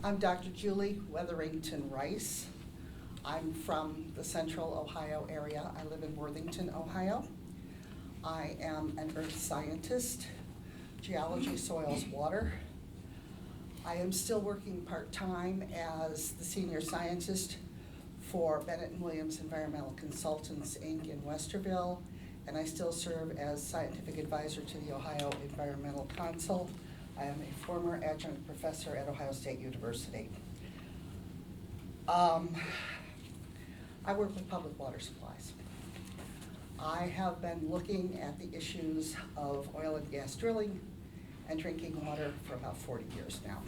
I'm Dr. Julie Weatherington-Rice. I'm from the central Ohio area. I live in Worthington, Ohio. I am an earth scientist, geology, soils, water. I am still working part-time as the senior scientist for Bennett & Williams Environmental Consultants, Inc. in Westerville, and I still serve as scientific advisor to the Ohio Environmental Council. I am a former adjunct professor at Ohio State University. I work with public water supplies. I have been looking at the issues of oil and gas drilling and drinking water for about 40 years now.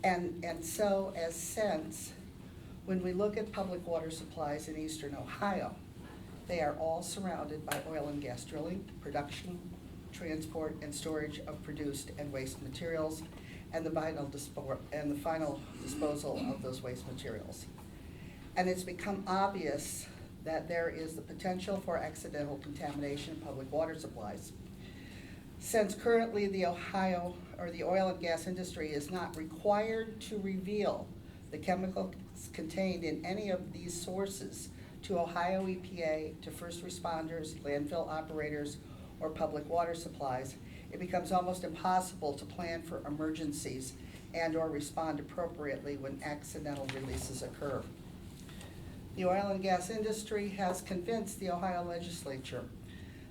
And so as since, when we look at public water supplies in eastern Ohio, they are all surrounded by oil and gas drilling, production, transport, and storage of produced and waste materials, and the final disposal of those waste materials. And it's become obvious that there is the potential for accidental contamination in public water supplies. Since currently the oil and gas industry is not required to reveal the chemicals contained in any of these sources to Ohio EPA, to first responders, landfill operators, or public water supplies, it becomes almost impossible to plan for emergencies and or respond appropriately when accidental releases occur. The oil and gas industry has convinced the Ohio legislature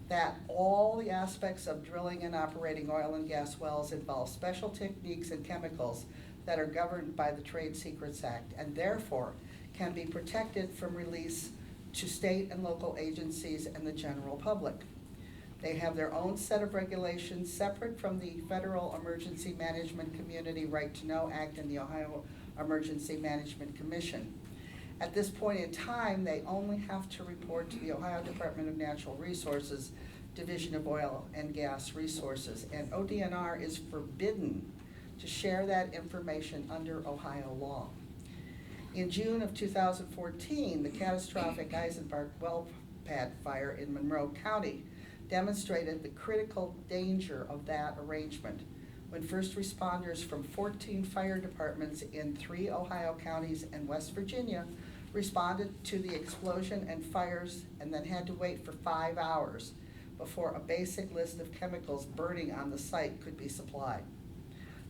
that all the aspects of drilling and operating oil and gas wells involve special techniques and chemicals that are governed by the Trade Secrets Act and therefore can be protected from release to state and local agencies and the general public. They have their own set of regulations separate from the Federal Emergency Management Community Right to Know Act and the Ohio Emergency Management Commission. At this point in time, they only have to report to the Ohio Department of Natural Resources, Division of Oil and Gas Resources, and ODNR is forbidden to share that information under Ohio law. In June of 2014, the catastrophic Eisenbark well pad fire in Monroe County demonstrated the critical danger of that arrangement when first responders from 14 fire departments in 3 Ohio counties and West Virginia responded to the explosion and fires and then had to wait for 5 hours before a basic list of chemicals burning on the site could be supplied.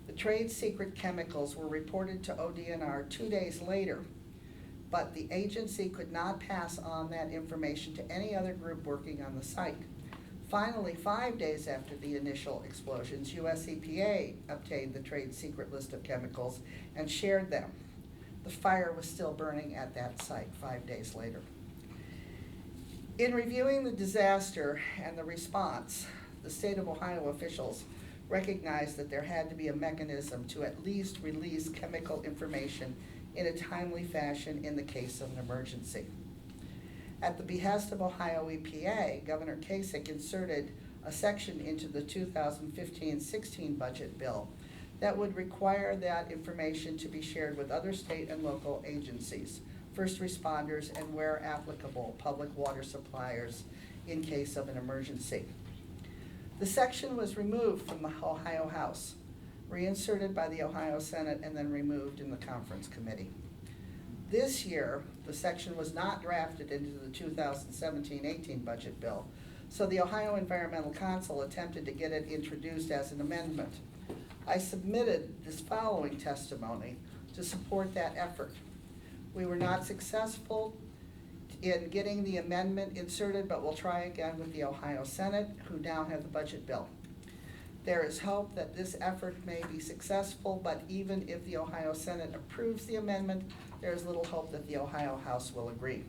The trade secret chemicals were reported to ODNR 2 days later, but the agency could not pass on that information to any other group working on the site. Finally, 5 days after the initial explosions, US EPA obtained the trade secret list of chemicals and shared them. The fire was still burning at that site 5 days later. In reviewing the disaster and the response, the state of Ohio officials recognized that there had to be a mechanism to at least release chemical information in a timely fashion in the case of an emergency. At the behest of Ohio EPA, Governor Kasich inserted a section into the 2015-16 budget bill that would require that information to be shared with other state and local agencies, first responders, and where applicable, public water suppliers in case of an emergency. The section was removed from the Ohio House, reinserted by the Ohio Senate, and then removed in the conference committee. This year, the section was not drafted into the 2017-18 budget bill, so the Ohio Environmental Council attempted to get it introduced as an amendment. I submitted this following testimony to support that effort. We were not successful in getting the amendment inserted, but we'll try again with the Ohio Senate, who now have the budget bill. There is hope that this effort may be successful, but even if the Ohio Senate approves the amendment, there is little hope that the Ohio House will agree.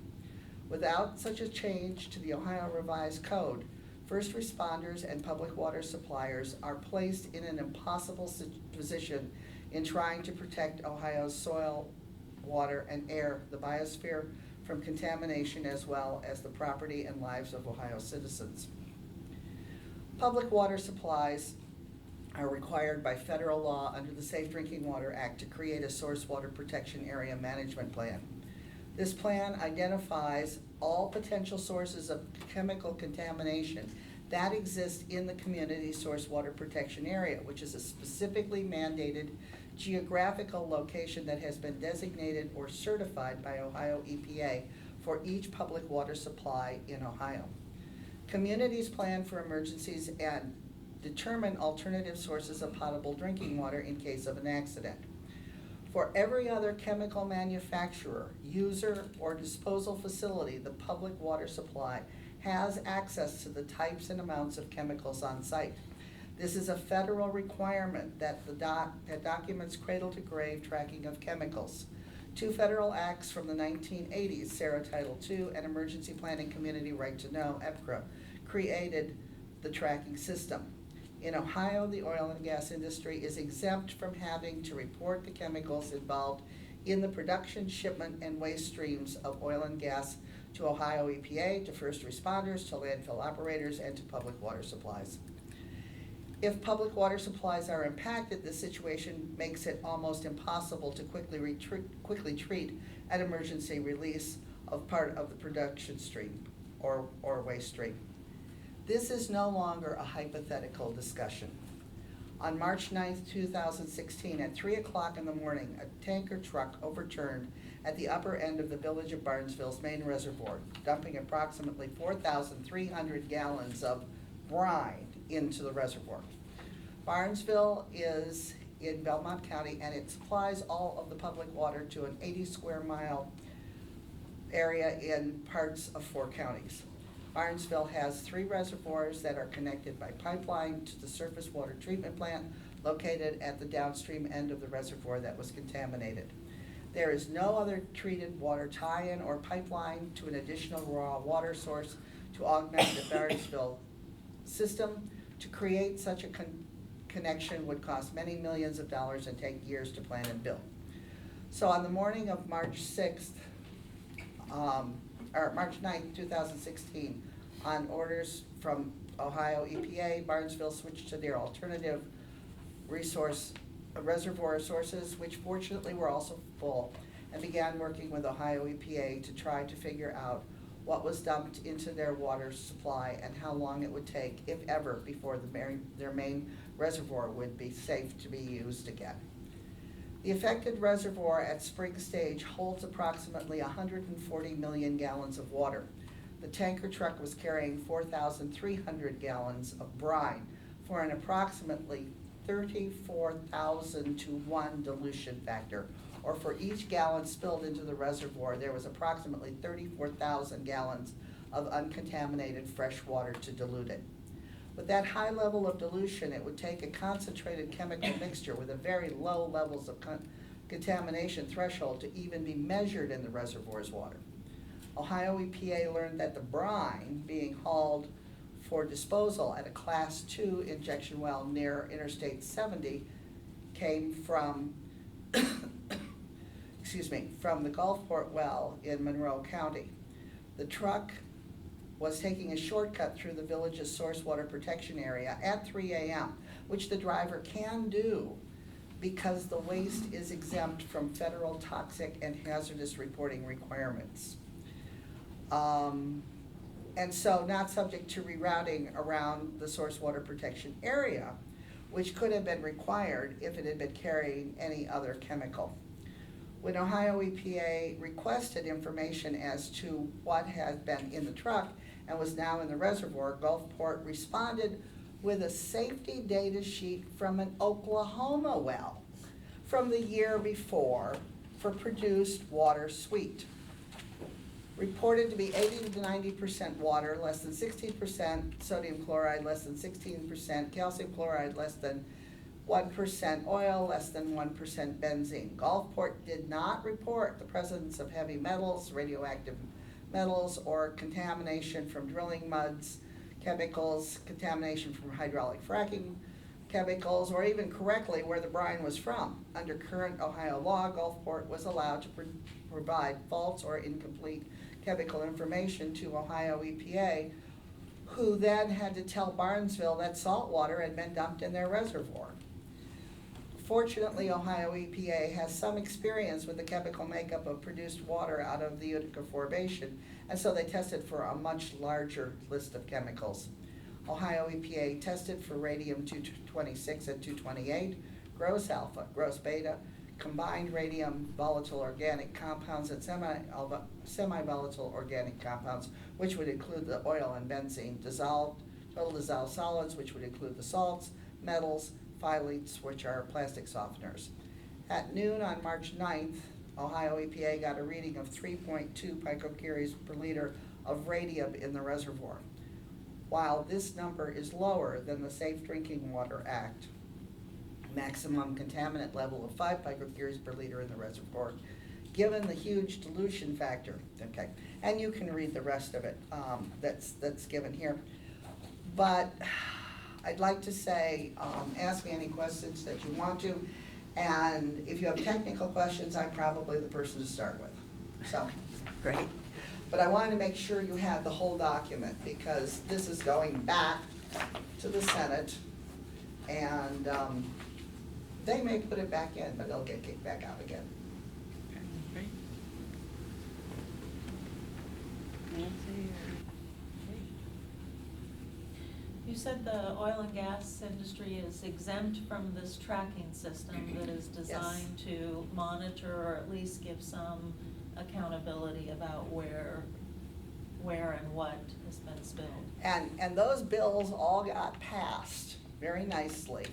Without such a change to the Ohio Revised Code, first responders and public water suppliers are placed in an impossible position in trying to protect Ohio's soil, water, and air, the biosphere, from contamination, as well as the property and lives of Ohio citizens. Public water supplies are required by federal law under the Safe Drinking Water Act to create a source water protection area management plan. This plan identifies all potential sources of chemical contamination that exists in the community source water protection area, which is a specifically mandated geographical location that has been designated or certified by Ohio EPA for each public water supply in Ohio. Communities plan for emergencies and determine alternative sources of potable drinking water in case of an accident. For every other chemical manufacturer, user, or disposal facility, the public water supply has access to the types and amounts of chemicals on site. This is a federal requirement that documents cradle-to-grave tracking of chemicals. 2 federal acts from the 1980s, SARA Title II and Emergency Planning Community Right to Know, EPCRA, created the tracking system. In Ohio, the oil and gas industry is exempt from having to report the chemicals involved in the production, shipment, and waste streams of oil and gas to Ohio EPA, to first responders, to landfill operators, and to public water supplies. If public water supplies are impacted, this situation makes it almost impossible to quickly treat an emergency release of part of the production stream or waste stream. This is no longer a hypothetical discussion. On March 9th, 2016, at 3 o'clock in the morning, a tanker truck overturned at the upper end of the village of Barnesville's main reservoir, dumping approximately 4,300 gallons of brine into the reservoir. Barnesville is in Belmont County, and it supplies all of the public water to an 80 square mile area in parts of 4 counties. Barnesville has 3 reservoirs that are connected by pipeline to the surface water treatment plant located at the downstream end of the reservoir that was contaminated. There is no other treated water tie-in or pipeline to an additional raw water source to augment the Barnesville system. To create such a connection would cost many millions of dollars and take years to plan and build. So on the morning of March 6th, or March 9th, 2016, on orders from Ohio EPA, Barnesville switched to their alternative reservoir sources, which fortunately were also full, and began working with Ohio EPA to try to figure out what was dumped into their water supply and how long it would take, if ever, before their main reservoir would be safe to be used again. The affected reservoir at spring stage holds approximately 140 million gallons of water. The tanker truck was carrying 4,300 gallons of brine for an approximately 34,000 to 1 dilution factor, or for each gallon spilled into the reservoir, there was approximately 34,000 gallons of uncontaminated fresh water to dilute it. With that high level of dilution, it would take a concentrated chemical mixture with a very low levels of contamination threshold to even be measured in the reservoir's water. Ohio EPA learned that the brine being hauled for disposal at a Class 2 injection well near Interstate 70 came from from the Gulfport well in Monroe County. The truck was taking a shortcut through the village's source water protection area at 3 a.m., which the driver can do because the waste is exempt from federal toxic and hazardous reporting requirements. And so not subject to rerouting around the source water protection area, which could have been required if it had been carrying any other chemical. When Ohio EPA requested information as to what had been in the truck and was now in the reservoir, Gulfport responded with a safety data sheet from an Oklahoma well from the year before for produced water sweet. Reported to be 80 to 90% water, less than 16% sodium chloride, less than 16% calcium chloride, less than 1% oil, less than 1% benzene. Gulfport did not report the presence of heavy metals, radioactive metals, or contamination from drilling muds, chemicals, contamination from hydraulic fracking chemicals, or even correctly where the brine was from. Under current Ohio law, Gulfport was allowed to provide false or incomplete chemical information to Ohio EPA, who then had to tell Barnesville that salt water had been dumped in their reservoir. Fortunately, Ohio EPA has some experience with the chemical makeup of produced water out of the Utica Formation, and so they tested for a much larger list of chemicals. Ohio EPA tested for radium-226 and 228, gross alpha, gross beta, combined radium volatile organic compounds and semi-volatile organic compounds, which would include the oil and benzene, total dissolved solids, which would include the salts, metals, phthalates, which are plastic softeners. At noon on March 9th, Ohio EPA got a reading of 3.2 picocuries per liter of radium in the reservoir. While this number is lower than the Safe Drinking Water Act maximum contaminant level of 5 picocuries per liter in the reservoir, given the huge dilution factor, okay, and you can read the rest of it that's given here. But I'd like to say, ask me any questions that you want to, and if you have technical questions, I'm probably the person to start with. So, great. But I wanted to make sure you had the whole document, because this is going back to the Senate, and they may put it back in, but it'll get kicked back out again. Okay. Nancy or Kate? You said the oil and gas industry is exempt from this tracking system that is designed to monitor or at least give some accountability about where and what has been spilled. And those bills all got passed very nicely.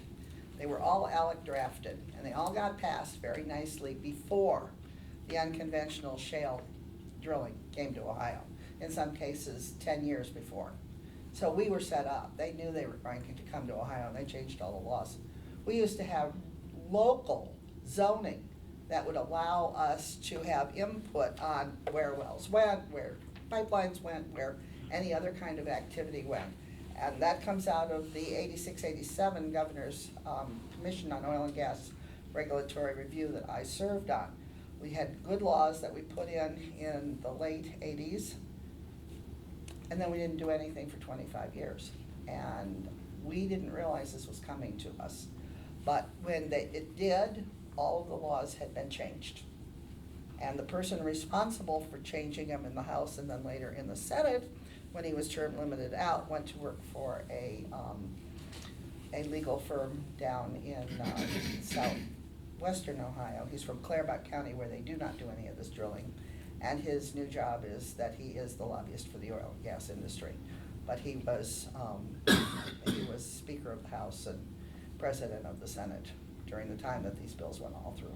They were all ALEC drafted, and they all got passed very nicely before the unconventional shale drilling came to Ohio. In some cases, 10 years before. So we were set up. They knew they were going to come to Ohio, and they changed all the laws. We used to have local zoning that would allow us to have input on where wells went, where pipelines went, where any other kind of activity went. And that comes out of the 86-87 Governor's Commission on Oil and Gas Regulatory Review that I served on. We had good laws that we put in the late 80s, and then we didn't do anything for 25 years. And we didn't realize this was coming to us. But when it did, all of the laws had been changed. And the person responsible for changing them in the House and then later in the Senate, when he was term limited out, went to work for a legal firm down in southwestern Ohio. He's from Clairemont County, where they do not do any of this drilling. And his new job is that he is the lobbyist for the oil and gas industry. But he was Speaker of the House and President of the Senate during the time that these bills went all through.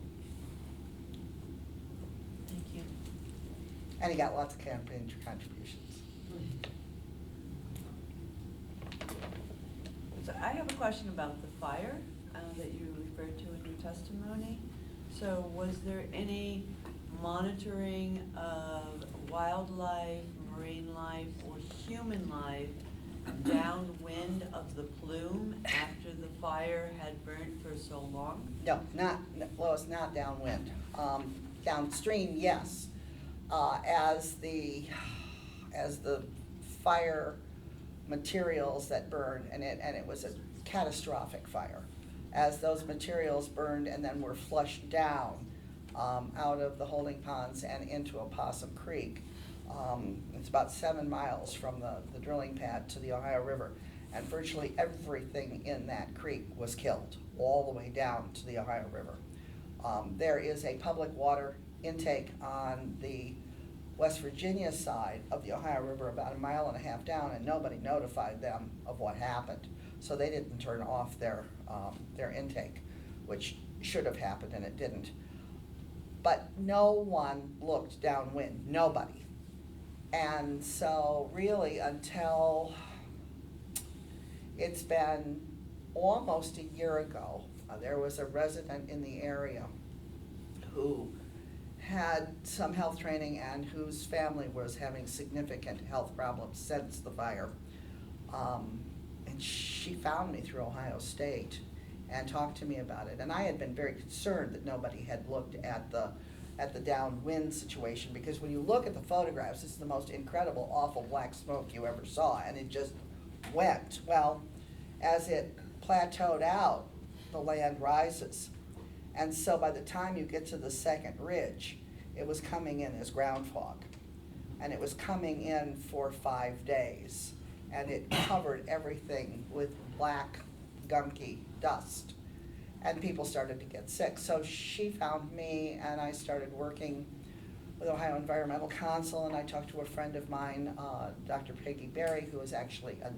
Thank you. And he got lots of campaign contributions. So I have a question about the fire that you referred to in your testimony. So was there any monitoring of wildlife, marine life, or human life downwind of the plume after the fire had burnt for so long? No, Lois, not downwind. Downstream, yes. As the fire materials that burned, and it was a catastrophic fire, as those materials burned and then were flushed down out of the holding ponds and into Opossum Creek. It's about 7 miles from the drilling pad to the Ohio River, and virtually everything in that creek was killed, all the way down to the Ohio River. There is a public water intake on the West Virginia side of the Ohio River about 1.5 miles down, and nobody notified them of what happened. So they didn't turn off their intake, which should have happened, and it didn't. But no one looked downwind, nobody. And so really until it's been almost a year ago, there was a resident in the area who had some health training and whose family was having significant health problems since the fire. And she found me through Ohio State and talked to me about it. And I had been very concerned that nobody had looked at the downwind situation, because when you look at the photographs, this is the most incredible, awful black smoke you ever saw, and it just went. Well, as it plateaued out, the land rises. And so by the time you get to the second ridge, it was coming in as ground fog. And it was coming in for 5 days. and it covered everything with black gunky dust. And people started to get sick. So she found me, and I started working with Ohio Environmental Council, and I talked to a friend of mine, Dr. Peggy Berry, who is actually a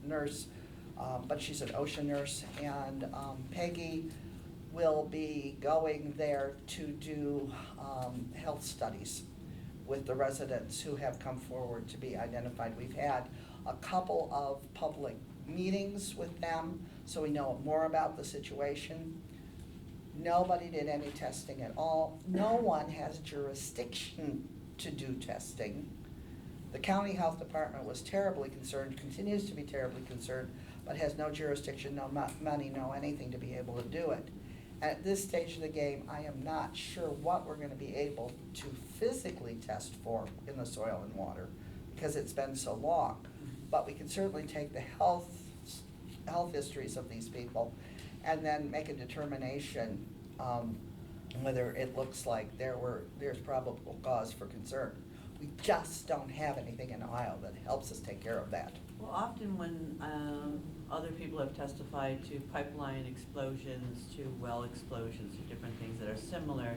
nurse, but she's an ocean nurse, and Peggy will be going there to do health studies with the residents who have come forward to be identified. We've had a couple of public meetings with them, so we know more about the situation. Nobody did any testing at all. No one has jurisdiction to do testing. The county health department was terribly concerned, continues to be terribly concerned, but has no jurisdiction, no money, no anything to be able to do it. At this stage of the game, I am not sure what we're gonna be able to physically test for in the soil and water, because it's been so long. But we can certainly take the health histories of these people and then make a determination whether it looks like there's probable cause for concern. We just don't have anything in Ohio that helps us take care of that. Well, often when other people have testified to pipeline explosions, to well explosions, to different things that are similar,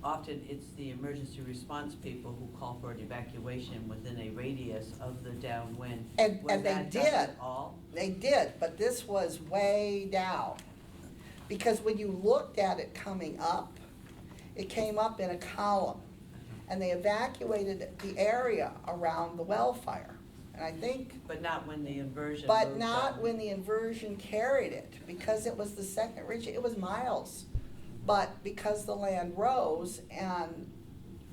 often it's the emergency response people who call for an evacuation within a radius of the downwind. And Was they that done did. at all? They did, but this was way down. Because when you looked at it coming up, it came up in a column. And they evacuated the area around the well fire. And I think, But not when the inversion but moved not up. when the inversion carried it, because it was the second region, it was miles. But because the land rose and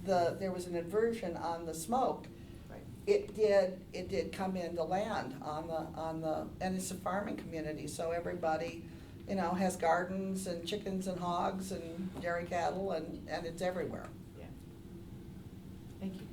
there was an inversion on the smoke, Right. it did come into land and it's a farming community, so everybody, has gardens and chickens and hogs and dairy cattle, and it's everywhere. Yeah. Thank you.